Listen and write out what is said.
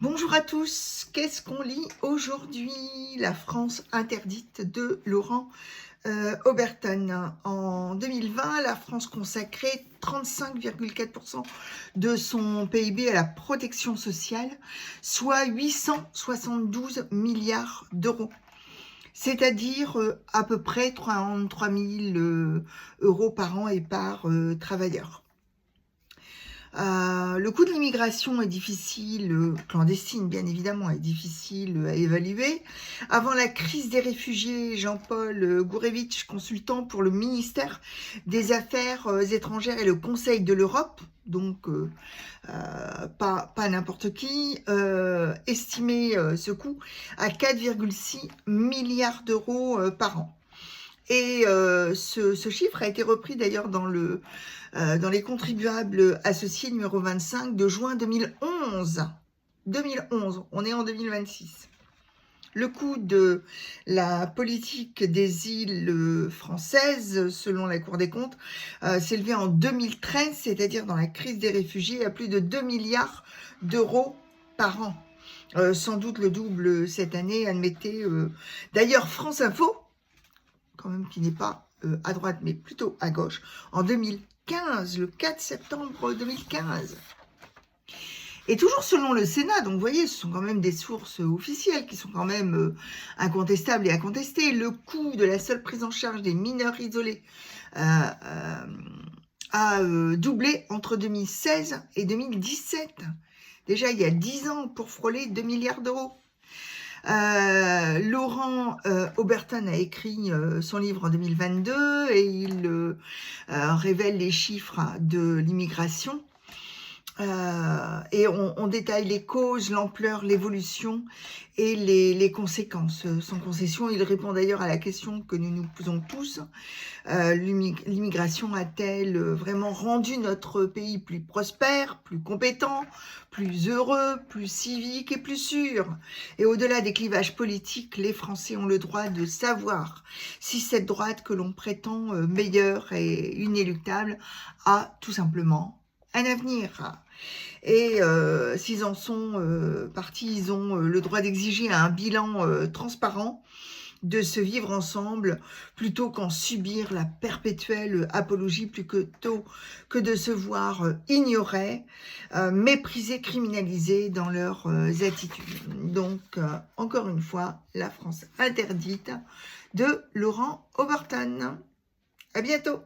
Bonjour à tous, qu'est-ce qu'on lit aujourd'hui? La France interdite de Laurent Oberton. En 2020, la France consacrait 35,4% de son PIB à la protection sociale, soit 872 milliards d'euros. C'est-à-dire à peu près 33 000 euros par an et par travailleur. Le coût de l'immigration est difficile, clandestine bien évidemment, est difficile à évaluer. Avant la crise des réfugiés, Jean-Paul Gourevitch, consultant pour le ministère des Affaires étrangères et le Conseil de l'Europe, donc pas n'importe qui, estimait ce coût à 4,6 milliards d'euros par an. Et ce chiffre a été repris d'ailleurs dans les contribuables associés numéro 25 de juin 2011. 2011, on est en 2026. Le coût de la politique des îles françaises, selon la Cour des comptes, s'élevait en 2013, c'est-à-dire dans la crise des réfugiés, à plus de 2 milliards d'euros par an. Sans doute le double cette année, admettez. D'ailleurs, France Info, quand même qui n'est pas à droite mais plutôt à gauche, en 2015, le 4 septembre 2015. Et toujours selon le Sénat, donc vous voyez, ce sont quand même des sources officielles qui sont quand même incontestables et à contester. Le coût de la seule prise en charge des mineurs isolés a doublé entre 2016 et 2017. Déjà, il y a 10 ans pour frôler 2 milliards d'euros. Laurent Oberton a écrit son livre en 2022 et il révèle les chiffres de l'immigration. Et on détaille les causes, l'ampleur, l'évolution et les conséquences. Sans concession, il répond d'ailleurs à la question que nous nous posons tous. L'immigration a-t-elle vraiment rendu notre pays plus prospère, plus compétent, plus heureux, plus civique et plus sûr? Et au-delà des clivages politiques, les Français ont le droit de savoir si cette droite que l'on prétend meilleure et inéluctable a tout simplement un avenir. Et s'ils en sont partis, ils ont le droit d'exiger un bilan transparent de se vivre ensemble plutôt qu'en subir la perpétuelle apologie, plutôt que de se voir ignorés, méprisés, criminalisés dans leurs attitudes. Donc, encore une fois, la France interdite de Laurent Oberton. À bientôt.